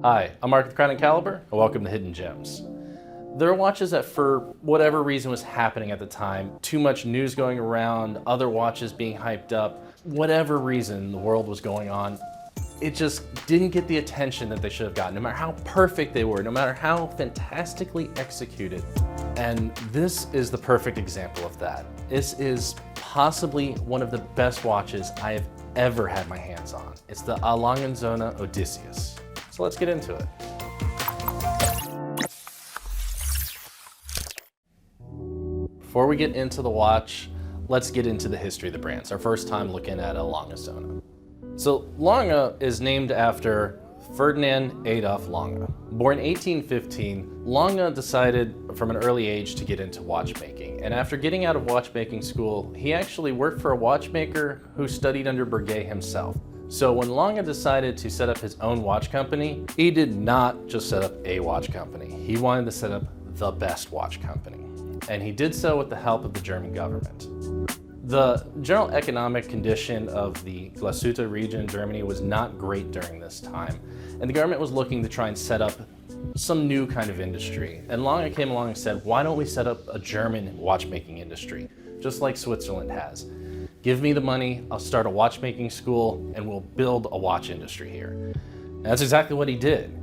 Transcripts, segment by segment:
Hi, I'm Mark with Crown & Caliber, and welcome to Hidden Gems. There are watches that for whatever reason was happening at the time, too much news going around, other watches being hyped up, whatever reason the world was going on, it just didn't get the attention that they should have gotten, no matter how perfect they were, no matter how fantastically executed. And this is the perfect example of that. This is possibly one of the best watches I have ever had my hands on. It's the Lange Sohne Odysseus. So let's get into it. Before we get into the watch, let's get into the history of the brand. It's our first time looking at a Lange Sohne. So Lange is named after Ferdinand Adolf Lange. Born in 1815, Lange decided from an early age to get into watchmaking. And after getting out of watchmaking school, he actually worked for a watchmaker who studied under Breguet himself. So when Lange decided to set up his own watch company, he did not just set up a watch company. He wanted to set up the best watch company. And he did so with the help of the German government. The general economic condition of the Glashütte region in Germany was not great during this time, and the government was looking to try and set up some new kind of industry. And Lange came along and said, why don't we set up a German watchmaking industry, just like Switzerland has? Give me the money, I'll start a watchmaking school, and we'll build a watch industry here. And that's exactly what he did.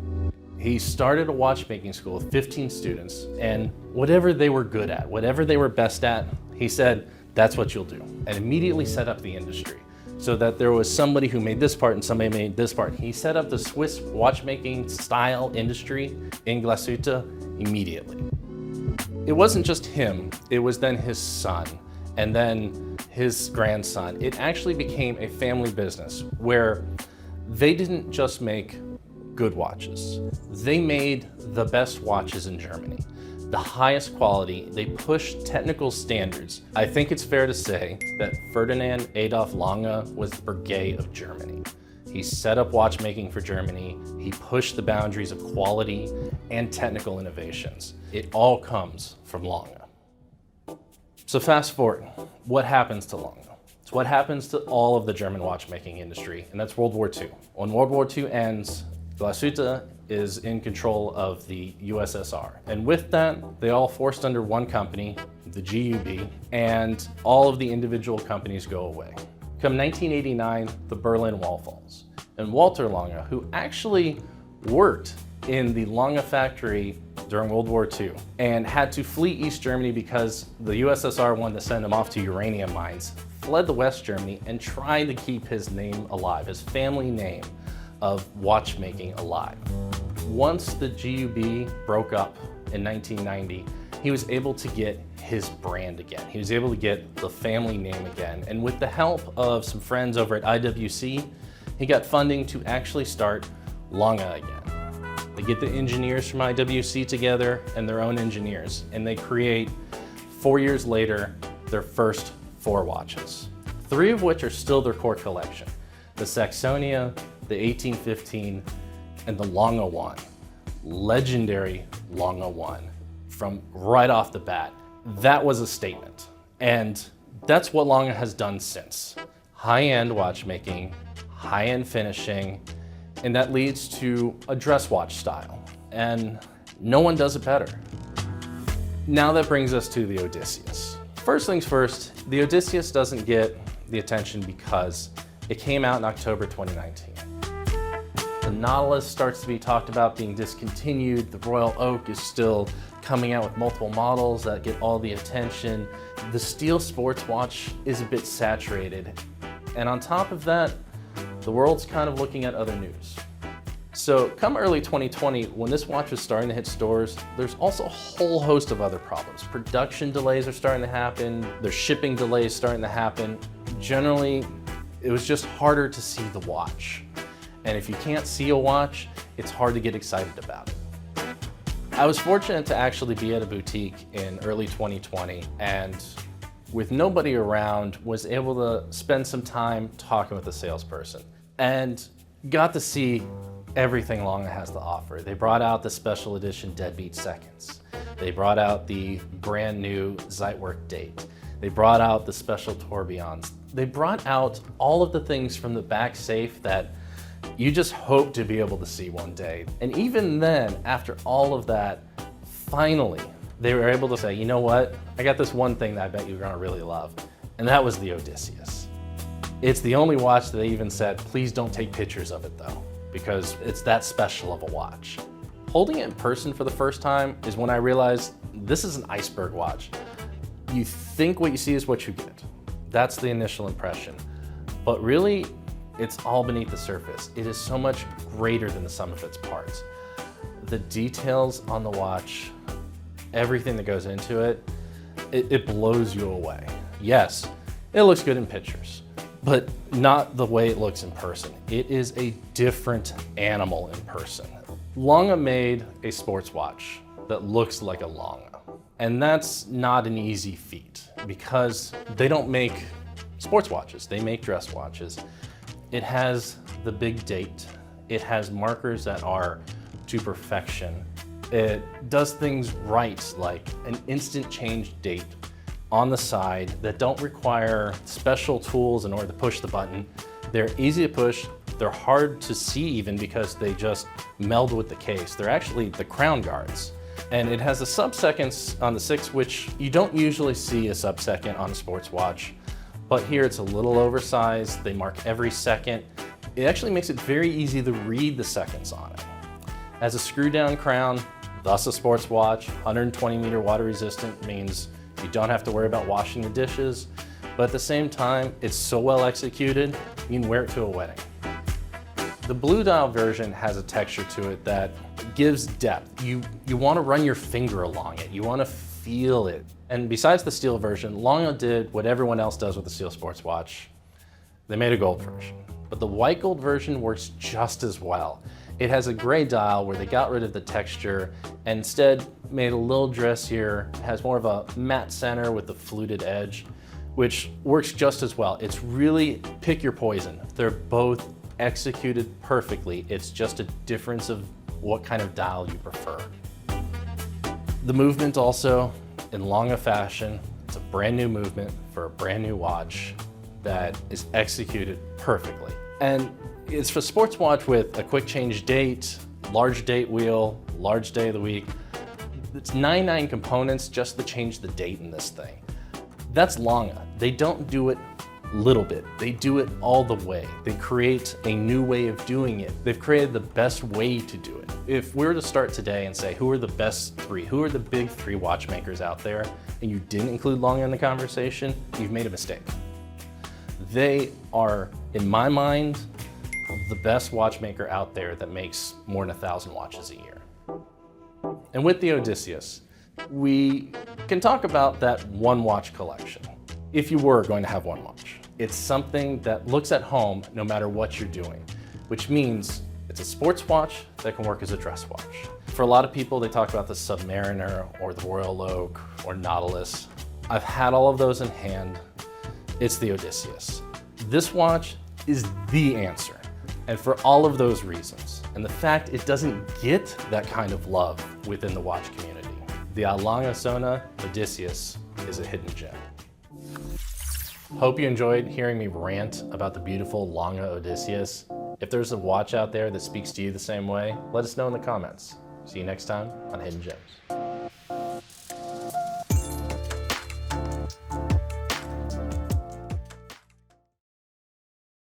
He started a watchmaking school with 15 students, and whatever they were good at, whatever they were best at, he said, that's what you'll do, and immediately set up the industry so that there was somebody who made this part and somebody made this part. He set up the Swiss watchmaking style industry in Glashütte immediately. It wasn't just him, it was then his son and then his grandson. It actually became a family business where they didn't just make good watches. They made the best watches in Germany. The highest quality, they pushed technical standards. I think it's fair to say that Ferdinand Adolf Lange was the Breguet of Germany. He set up watchmaking for Germany. He pushed the boundaries of quality and technical innovations. It all comes from Lange. So fast forward, what happens to Lange? It's what happens to all of the German watchmaking industry, and that's World War II. When World War II ends, Glashütte is in control of the USSR. And with that, they all forced under one company, the GUB, and all of the individual companies go away. Come 1989, the Berlin Wall falls. And Walter Lange, who actually worked in the Lange factory during World War II and had to flee East Germany because the USSR wanted to send him off to uranium mines, fled to West Germany and tried to keep his name alive, his family name of watchmaking alive. Once the GUB broke up in 1990, he was able to get his brand again. He was able to get the family name again. And with the help of some friends over at IWC, he got funding to actually start Lange again. They get the engineers from IWC together and their own engineers, and they create, 4 years later, their first 4 watches. 3 of which are still their core collection. The Saxonia, the 1815, and the Lange 1, legendary Lange 1 from right off the bat. That was a statement. And that's what Lange has done since. High-end watchmaking, high-end finishing, and that leads to a dress watch style. And no one does it better. Now that brings us to the Odysseus. First things first, the Odysseus doesn't get the attention because it came out in October 2019. The Nautilus starts to be talked about being discontinued. The Royal Oak is still coming out with multiple models that get all the attention. The steel sports watch is a bit saturated. And on top of that, the world's kind of looking at other news. So come early 2020, when this watch was starting to hit stores, there's also a whole host of other problems. Production delays are starting to happen. There's shipping delays starting to happen. Generally, it was just harder to see the watch. And if you can't see a watch, it's hard to get excited about it. I was fortunate to actually be at a boutique in early 2020 and with nobody around, was able to spend some time talking with the salesperson and got to see everything Lange has to offer. They brought out the special edition Deadbeat Seconds. They brought out the brand new Zeitwerk Date. They brought out the special tourbillons. They brought out all of the things from the back safe that you just hope to be able to see one day. And even then, after all of that, finally, they were able to say, you know what? I got this one thing that I bet you're gonna really love. And that was the Odysseus. It's the only watch that they even said, please don't take pictures of it though, because it's that special of a watch. Holding it in person for the first time is when I realized this is an iceberg watch. You think what you see is what you get. That's the initial impression. But really, it's all beneath the surface. It is so much greater than the sum of its parts. The details on the watch, everything that goes into it, it blows you away. Yes, it looks good in pictures, but not the way it looks in person. It is a different animal in person. Lange made a sports watch that looks like a Lange. And that's not an easy feat because they don't make sports watches, they make dress watches. It has the big date. It has markers that are to perfection. It does things right, like an instant change date on the side that don't require special tools in order to push the button. They're easy to push. They're hard to see even because they just meld with the case. They're actually the crown guards. And it has the sub-seconds on the 6, which you don't usually see a sub-second on a sports watch. But here it's a little oversized. They mark every second. It actually makes it very easy to read the seconds on it. As a screw-down crown, thus a sports watch, 120-meter water resistant means you don't have to worry about washing the dishes. But at the same time, it's so well executed, you can wear it to a wedding. The blue dial version has a texture to it that gives depth. You want to run your finger along it. You want to feel it. And besides the steel version, Lange did what everyone else does with the steel sports watch. They made a gold version. But the white gold version works just as well. It has a gray dial where they got rid of the texture and instead made a little dressier. It has more of a matte center with the fluted edge, which works just as well. It's really pick your poison. They're both executed perfectly. It's just a difference of what kind of dial you prefer. The movement also, in Lange fashion, it's a brand new movement for a brand new watch that is executed perfectly. And it's a sports watch with a quick change date, large date wheel, large day of the week. It's 99 components just to change the date in this thing. That's Lange. They don't do it little bit. They do it all the way. They create a new way of doing it. They've created the best way to do it. If we were to start today and say, who are the best 3? Who are the big 3 watchmakers out there? And you didn't include Lange in the conversation, you've made a mistake. They are, in my mind, the best watchmaker out there that makes more than 1,000 watches a year. And with the Odysseus, we can talk about that one watch collection. If you were going to have one watch, it's something that looks at home no matter what you're doing, which means it's a sports watch that can work as a dress watch. For a lot of people, they talk about the Submariner or the Royal Oak or Nautilus. I've had all of those in hand. It's the Odysseus. This watch is the answer. And for all of those reasons, and the fact it doesn't get that kind of love within the watch community, the Lange Sohne Odysseus is a hidden gem. Hope you enjoyed hearing me rant about the beautiful Lange Odysseus. If there's a watch out there that speaks to you the same way, let us know in the comments. See you next time on Hidden Gems.